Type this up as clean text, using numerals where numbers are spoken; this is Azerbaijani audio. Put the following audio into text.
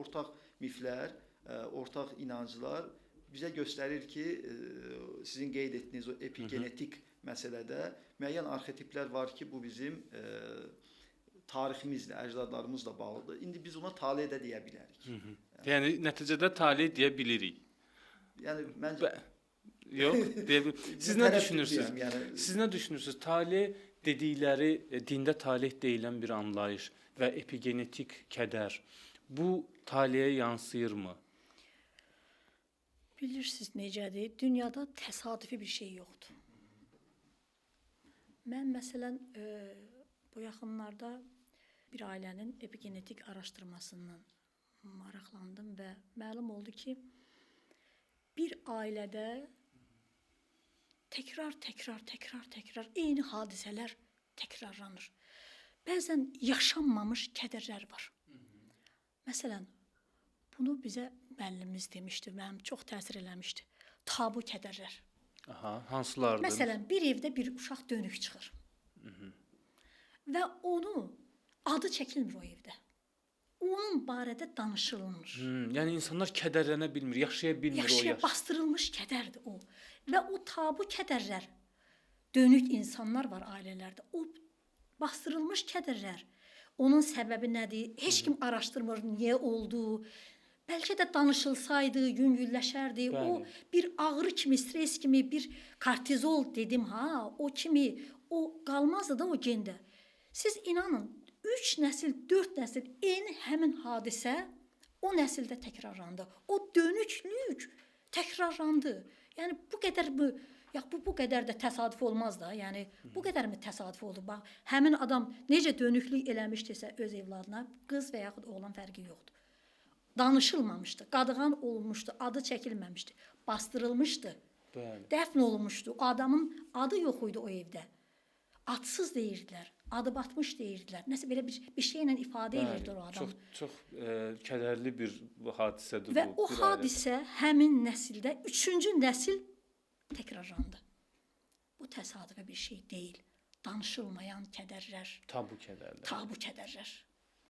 ortaq miflər, ortaq inanclar bizə göstərir ki, sizin qeyd etdiyiniz o epigenetik məsələdə müəyyən arxetiplər var ki, bu bizim tariximizlə, əcdadlarımızla bağlıdır. İndi biz ona taley də deyə bilərik. Yəni nəticədə taley deyə bilirik. Yəni məncə yox, deyə siz nə düşünürsüz? Siz nə düşünürsüz? Taley dedikləri dində taleh deyilən bir anlayış və epigenetik kədər bu taleyə yansıyırmı? Bilirsiniz necədir? Dünyada təsadüfi bir şey yoxdur. Mən məsələn bu yaxınlarda bir ailənin epigenetik araşdırmasından maraqlandım və məlum oldu ki, bir ailədə təkrar eyni hadisələr təkrarlanır. Bəzən yaşanmamış kədərlər var. Məsələn, bunu bizə müəllimimiz demişdi, mənim çox təsir eləmişdi. Tabu kədərlər. Aha, hansılardır? Məsələn, bir evdə bir uşaq dönük çıxır. Və onu adı çəkilmir o evdə. Onun barədə danışılmır. Yəni insanlar kədərlənə bilmir, yaşaya bilmir o yaş. Bastırılmış kədərdir o. Və o tabu kədərlər, dönük insanlar var ailələrdə. O bastırılmış kədərlər, onun səbəbi nədir? Heç kim araşdırmır, niyə oldu? Bəlkə də danışılsaydı, yüngülləşərdi. O bir ağrı kimi, stres kimi, bir kortizol dedim o kimi, o qalmazdı da o gende. Siz inanın, 3 nəsil, 4 nəsil eyni həmin hadisə o nəsildə təkrarlandı. O dönüklük təkrarlandı. Yəni bu qədər bu qədər də təsadüf olmaz da. Yəni bu qədər mi təsadüf oldu? Bax, həmin adam necə dönüklük eləmişdirsə öz evladına, qız və yaxud oğlan fərqi yoxdur. Danışılmamışdı, qadağan olunmuşdu, adı çəkilməmişdi, bastırılmışdı, dəfn olunmuşdu. O adamın adı yox idi o evdə. Adsız deyirdilər, adı batmış deyirdilər. Nəsə belə bir şeylə ifadə edirdilər o adam. Çox kədərli bir hadisədir bu. Və o hadisə həmin nəsildə 3-cü nəsil təkrarlandı. Bu təsadüfə bir şey deyil. Danışılmayan kədərlər. Tabu kədərlər. Tabu kədərlər.